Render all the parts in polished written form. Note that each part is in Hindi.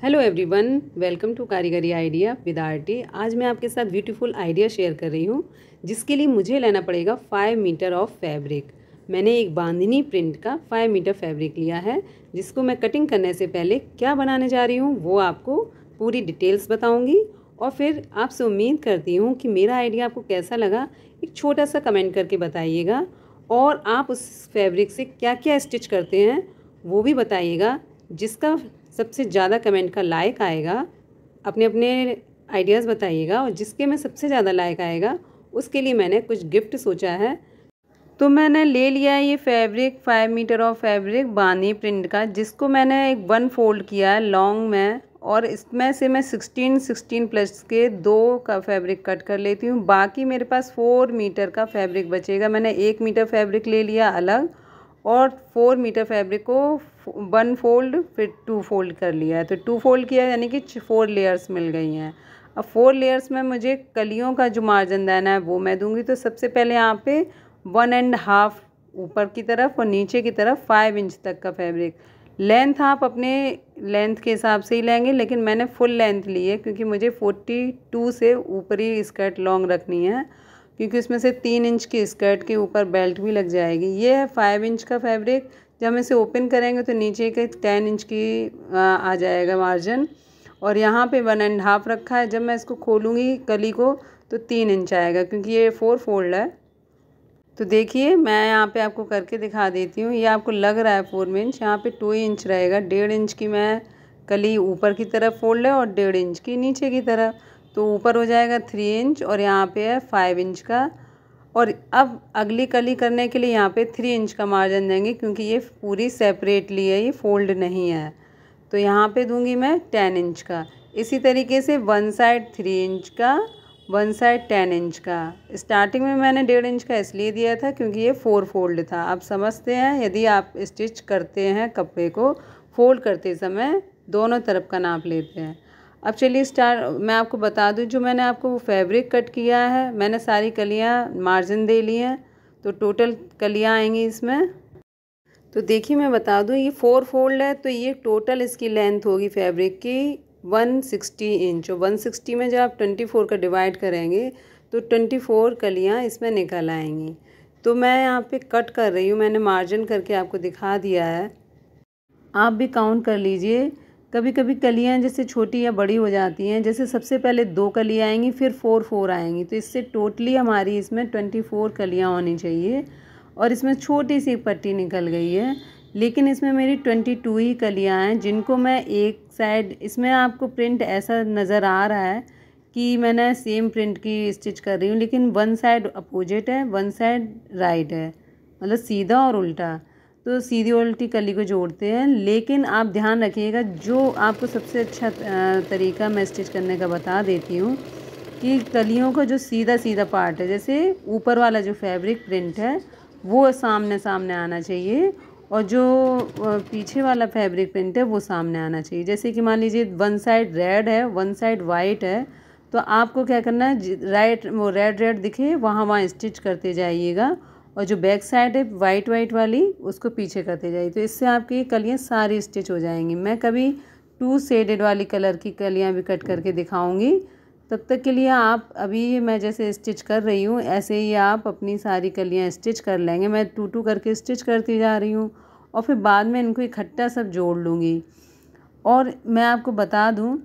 हेलो एवरीवन, वेलकम टू कारीगरी आइडिया विद आरटी। आज मैं आपके साथ ब्यूटीफुल आइडिया शेयर कर रही हूँ, जिसके लिए मुझे लेना पड़ेगा 5 मीटर ऑफ फैब्रिक। मैंने एक बांधनी प्रिंट का 5 मीटर फैब्रिक लिया है, जिसको मैं कटिंग करने से पहले क्या बनाने जा रही हूँ वो आपको पूरी डिटेल्स बताऊँगी। और फिर आपसे उम्मीद करती हूँ कि मेरा आइडिया आपको कैसा लगा, एक छोटा सा कमेंट करके बताइएगा। और आप उस फैब्रिक से क्या क्या स्टिच करते हैं वो भी बताइएगा। जिसका सबसे ज़्यादा कमेंट का लाइक आएगा, अपने अपने आइडियाज़ बताइएगा, और जिसके में सबसे ज़्यादा लाइक आएगा उसके लिए मैंने कुछ गिफ्ट सोचा है। तो मैंने ले लिया है ये fabric 5 meter of fabric bandhani print का, जिसको मैंने एक 1 फोल्ड किया है लॉन्ग में, और इसमें से मैं 16 प्लस के 2 का फैब्रिक कट कर लेती हूँ। बाकी मेरे पास 4 मीटर का फैब्रिक बचेगा। मैंने 1 मीटर फैब्रिक ले लिया अलग, और 4 मीटर फैब्रिक को 1 फोल्ड फिर 2 फोल्ड कर लिया है। तो 2 फोल्ड किया यानी कि 4 लेयर्स मिल गई हैं। अब 4 लेयर्स में मुझे कलियों का जो मार्जिन देना है वो मैं दूंगी। तो सबसे पहले यहाँ पे 1.5 ऊपर की तरफ और नीचे की तरफ 5 इंच तक का फैब्रिक। लेंथ आप अपने लेंथ के हिसाब से ही लेंगे, लेकिन मैंने फुल लेंथ ली है क्योंकि मुझे 42 से ऊपर ही स्कर्ट लॉन्ग रखनी है, क्योंकि उसमें से 3 इंच की स्कर्ट के ऊपर बेल्ट भी लग जाएगी। ये है 5 इंच का फैब्रिक। जब हम इसे ओपन करेंगे तो नीचे के 10 इंच की आ जाएगा मार्जिन, और यहाँ पे 1.5 रखा है। जब मैं इसको खोलूँगी कली को तो 3 इंच आएगा, क्योंकि ये 4 फोल्ड है। तो देखिए मैं यहाँ पे आपको करके दिखा देती हूँ। ये आपको लग रहा है 4 इंच, यहाँ पे 2 इंच रहेगा। 1.5 इंच की मैं कली ऊपर की तरफ फोल्ड है और 1.5 इंच की नीचे की तरफ, तो ऊपर हो जाएगा 3 इंच, और यहाँ पे है 5 इंच का। और अब अगली कली करने के लिए यहाँ पे 3 इंच का मार्जिन देंगे, क्योंकि ये पूरी सेपरेटली है, ये फोल्ड नहीं है। तो यहाँ पे दूंगी मैं 10 इंच का। इसी तरीके से वन साइड 3 इंच का, वन साइड 10 इंच का। स्टार्टिंग में मैंने 1.5 इंच का इसलिए दिया था क्योंकि ये 4 फोल्ड था। आप समझते हैं, यदि आप स्टिच करते हैं कपड़े को फोल्ड करते समय दोनों तरफ का नाप लेते हैं। अब चलिए मैं आपको बता दूं, जो मैंने आपको फैब्रिक कट किया है, मैंने सारी कलियां मार्जिन दे ली हैं। तो टोटल कलियां आएंगी इसमें। तो देखिए मैं बता दूं, ये 4 फोल्ड है, तो ये टोटल इसकी लेंथ होगी फैब्रिक की 160 इंच। और 160 में जब आप 24 का डिवाइड करेंगे तो 24 कलियां इसमें निकल आएंगी। तो मैं यहाँ पे कट कर रही हूँ, मैंने मार्जिन करके आपको दिखा दिया है। आप भी काउंट कर लीजिए। कभी कभी कलियाँ जैसे छोटी या बड़ी हो जाती हैं, जैसे सबसे पहले 2 कलियाँ आएंगी फिर 4 आएंगी, तो इससे टोटली हमारी इसमें 24 कलियाँ होनी चाहिए। और इसमें छोटी सी पट्टी निकल गई है, लेकिन इसमें मेरी 22 ही कलियाँ हैं, जिनको मैं एक साइड, इसमें आपको प्रिंट ऐसा नज़र आ रहा है कि मैंने सेम प्रिंट की स्टिच कर रही हूँ, लेकिन वन साइड अपोजिट है, वन साइड राइट है, मतलब सीधा और उल्टा। तो सीधी उल्टी कली को जोड़ते हैं। लेकिन आप ध्यान रखिएगा, जो आपको सबसे अच्छा तरीका मैं स्टिच करने का बता देती हूँ, कि कलियों का जो सीधा सीधा पार्ट है, जैसे ऊपर वाला जो फैब्रिक प्रिंट है वो सामने सामने आना चाहिए, और जो पीछे वाला फैब्रिक प्रिंट है वो सामने आना चाहिए। जैसे कि मान लीजिए वन साइड रेड है, वन साइड वाइट है, तो आपको क्या करना है, राइट वो रेड रेड दिखे वहाँ स्टिच करते जाइएगा, और जो बैक साइड है वाइट वाइट वाली उसको पीछे करते जाइए। तो इससे आपकी कलियाँ सारी स्टिच हो जाएंगी। मैं कभी 2 शेडेड वाली कलर की कलियाँ भी कट करके दिखाऊंगी। तब तक के लिए आप अभी मैं जैसे स्टिच कर रही हूँ ऐसे ही आप अपनी सारी कलियाँ स्टिच कर लेंगे। मैं 2 करके स्टिच करती जा रही हूँ, और फिर बाद में इनको इकट्ठा सब जोड़ लूँगी। और मैं आपको बता दूँ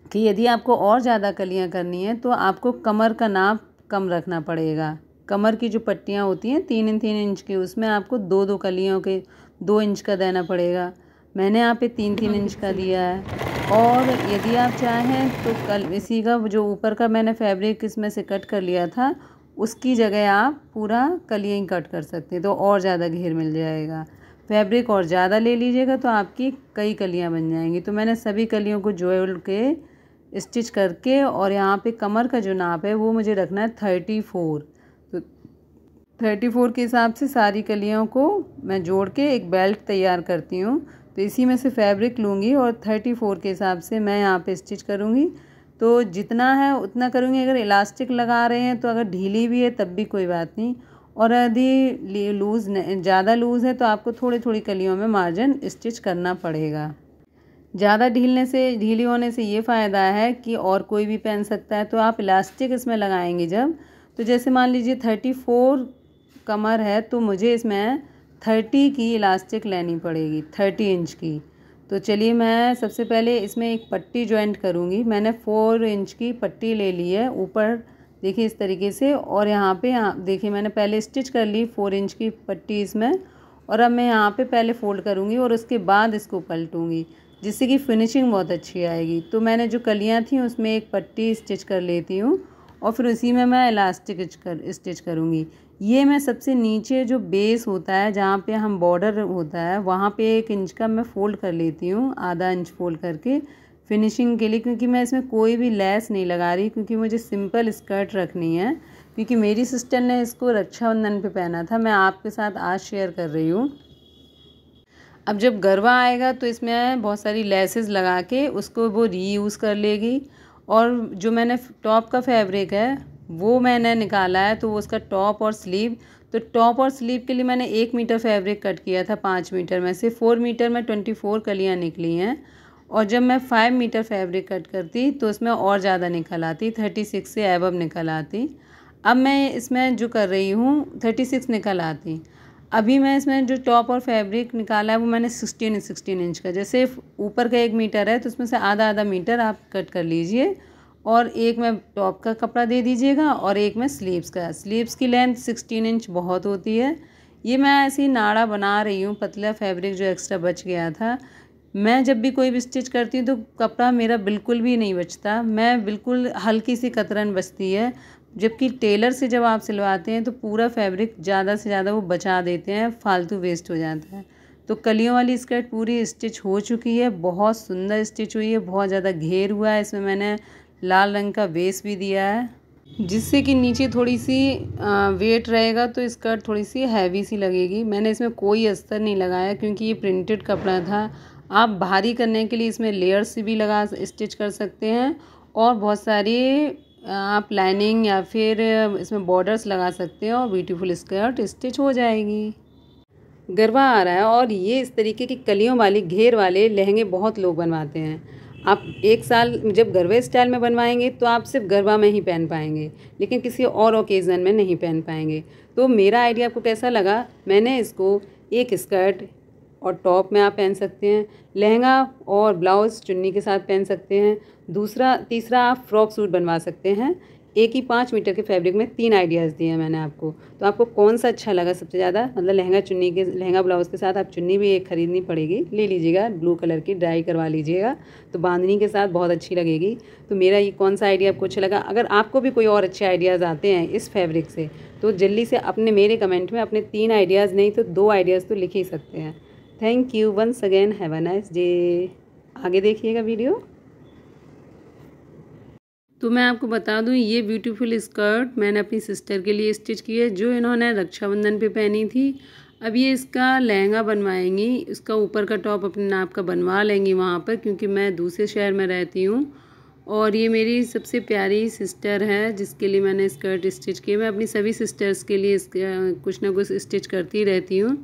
कि यदि आपको और ज़्यादा कलियाँ करनी है तो आपको कमर का नाप कम रखना पड़ेगा। कमर की जो पट्टियाँ होती हैं 3 इंच की, उसमें आपको 2 कलियों के 2 इंच का देना पड़ेगा। मैंने यहाँ पे 3 इंच का दिया है। और यदि आप चाहें तो इसी का जो ऊपर का मैंने फैब्रिक इसमें से कट कर लिया था, उसकी जगह आप पूरा कलियाँ ही कट कर सकते हैं, तो और ज़्यादा घेर मिल जाएगा। फैब्रिक और ज़्यादा ले लीजिएगा तो आपकी कई कलियाँ बन जाएंगी। तो मैंने सभी कलियों को जोड़ के स्टिच करके, और यहाँ पे कमर का जो नाप है वो मुझे रखना है 34। तो 34 के हिसाब से सारी कलियों को मैं जोड़ के एक बेल्ट तैयार करती हूँ। तो इसी में से फैब्रिक लूँगी और 34 के हिसाब से मैं यहाँ पे स्टिच करूँगी। तो जितना है उतना करूँगी। अगर इलास्टिक लगा रहे हैं तो अगर ढीली भी है तब भी कोई बात नहीं, और यदि ज़्यादा लूज़ है तो आपको थोड़ी थोड़ी कलियों में मार्जिन स्टिच करना पड़ेगा। ज़्यादा ढीली होने से ये फ़ायदा है कि और कोई भी पहन सकता है। तो आप इलास्टिक इसमें लगाएंगे जब, तो जैसे मान लीजिए 34 कमर है तो मुझे इसमें 30 की इलास्टिक लेनी पड़ेगी, 30 इंच की। तो चलिए मैं सबसे पहले इसमें एक पट्टी जॉइंट करूँगी। मैंने 4 इंच की पट्टी ले ली है ऊपर, देखिए इस तरीके से। और यहाँ पे देखिए मैंने पहले स्टिच कर ली 4 इंच की पट्टी इसमें, और अब मैं यहाँ पे पहले फ़ोल्ड करूँगी और उसके बाद इसको पलटूँगी, जिससे कि फिनिशिंग बहुत अच्छी आएगी। तो मैंने जो कलियाँ थी उसमें एक पट्टी स्टिच कर लेती हूँ और फिर उसी में मैं इलास्टिक स्टिच करूँगी। ये मैं सबसे नीचे जो बेस होता है जहाँ पे हम बॉर्डर होता है वहाँ पे 1 इंच का मैं फ़ोल्ड कर लेती हूँ, आधा इंच फ़ोल्ड करके फिनिशिंग के लिए, क्योंकि मैं इसमें कोई भी लेस नहीं लगा रही, क्योंकि मुझे सिंपल स्कर्ट रखनी है। क्योंकि मेरी सिस्टर ने इसको रक्षाबंधन पे पहना था, मैं आपके साथ आज शेयर कर रही हूँ। अब जब गरबा आएगा तो इसमें बहुत सारी लेसेस लगा के उसको वो रीयूज़ कर लेगी। और जो मैंने टॉप का फैब्रिक है वो मैंने निकाला है, तो उसका टॉप और स्लीव, तो टॉप और स्लीव के लिए मैंने 1 मीटर फैब्रिक कट किया था। 5 मीटर में से 4 मीटर में 24 कलियाँ निकली हैं। और जब मैं 5 मीटर फैब्रिक कट करती तो इसमें और ज़्यादा निकल आती, 36 से एबव निकल आती। अब मैं इसमें जो कर रही हूँ 36 निकल आती। अभी मैं इसमें जो टॉप और फैब्रिक निकाला है वो मैंने 16 इंच का, जैसे ऊपर का 1 मीटर है तो उसमें से आधा मीटर आप कट कर लीजिए। और एक में टॉप का कपड़ा दे दीजिएगा और एक में स्लीव्स का। स्लीव्स की लेंथ 16 इंच बहुत होती है। ये मैं ऐसी नाड़ा बना रही हूँ, पतला फैब्रिक जो एक्स्ट्रा बच गया था। मैं जब भी कोई भी स्टिच करती हूँ तो कपड़ा मेरा बिल्कुल भी नहीं बचता, मैं बिल्कुल हल्की सी कतरन बचती है। जबकि टेलर से जब आप सिलवाते हैं तो पूरा फैब्रिक ज़्यादा से ज़्यादा वो बचा देते हैं, फालतू वेस्ट हो जाता है। तो कलियों वाली स्कर्ट पूरी स्टिच हो चुकी है, बहुत सुंदर स्टिच हुई है, बहुत ज़्यादा घेर हुआ है। इसमें मैंने लाल रंग का बेस भी दिया है, जिससे कि नीचे थोड़ी सी वेट रहेगा तो स्कर्ट थोड़ी सी हैवी सी लगेगी। मैंने इसमें कोई अस्तर नहीं लगाया क्योंकि ये प्रिंटेड कपड़ा था। आप भारी करने के लिए इसमें लेयर्स भी लगा स्टिच कर सकते हैं, और बहुत सारी आप लाइनिंग या फिर इसमें बॉर्डर्स लगा सकते हैं और ब्यूटीफुल स्कर्ट स्टिच हो जाएगी। गरबा आ रहा है और ये इस तरीके की कलियों वाली घेर वाले लहंगे बहुत लोग बनवाते हैं। आप एक साल जब गरबे स्टाइल में बनवाएंगे तो आप सिर्फ गरबा में ही पहन पाएंगे, लेकिन किसी और ओकेज़न में नहीं पहन पाएंगे। तो मेरा आइडिया आपको कैसा लगा? मैंने इसको एक स्कर्ट और टॉप में आप पहन सकते हैं, लहंगा और ब्लाउज़ चुन्नी के साथ पहन सकते हैं। तीसरा आप फ्रॉक सूट बनवा सकते हैं। एक ही 5 मीटर के फैब्रिक में 3 आइडियाज़ दिए हैं मैंने आपको। तो आपको कौन सा अच्छा लगा सबसे ज़्यादा? मतलब लहंगा ब्लाउज़ के साथ आप चुन्नी भी एक खरीदनी पड़ेगी, ले लीजिएगा, ब्लू कलर की ड्राई करवा लीजिएगा, तो बांधनी के साथ बहुत अच्छी लगेगी। तो मेरा ये कौन सा आइडिया आपको अच्छा लगा? अगर आपको भी कोई और अच्छे आइडियाज़ आते हैं इस फैब्रिक से तो जल्दी से अपने मेरे कमेंट में अपने 3 आइडियाज़ नहीं तो 2 आइडियाज़ तो लिख ही सकते हैं। Thank you once again, have a nice day. आगे देखिएगा वीडियो। तो मैं आपको बता दूं, ये ब्यूटीफुल स्कर्ट मैंने अपनी सिस्टर के लिए स्टिच की है, जो इन्होंने रक्षाबंधन पे पहनी थी। अब ये इसका लहंगा बनवाएंगी, इसका ऊपर का टॉप अपने नाप का बनवा लेंगी वहाँ पर, क्योंकि मैं दूसरे शहर में रहती हूँ। और ये मेरी सबसे प्यारी सिस्टर है जिसके लिए मैंने स्कर्ट स्टिच की है। मैं अपनी सभी सिस्टर्स के लिए कुछ ना कुछ स्टिच करती रहती हूँ,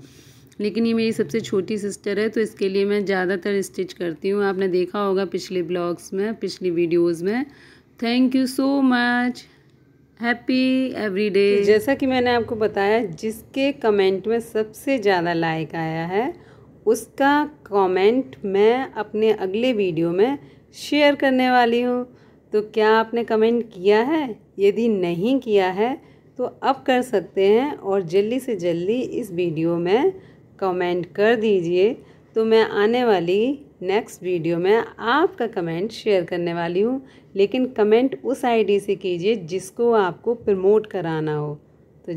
लेकिन ये मेरी सबसे छोटी सिस्टर है तो इसके लिए मैं ज़्यादातर स्टिच करती हूँ। आपने देखा होगा पिछले ब्लॉग्स में, पिछली वीडियोज़ में। Thank you so much, happy every day. जैसा कि मैंने आपको बताया, जिसके कमेंट में सबसे ज़्यादा लाइक आया है उसका कमेंट मैं अपने अगले वीडियो में शेयर करने वाली हूँ। तो क्या आपने कमेंट किया है? यदि नहीं किया है तो अब कर सकते हैं, और जल्दी से जल्दी इस वीडियो में कमेंट कर दीजिए। तो मैं आने वाली नेक्स्ट वीडियो में आपका कमेंट शेयर करने वाली हूँ, लेकिन कमेंट उस आईडी से कीजिए जिसको आपको प्रमोट कराना हो। तो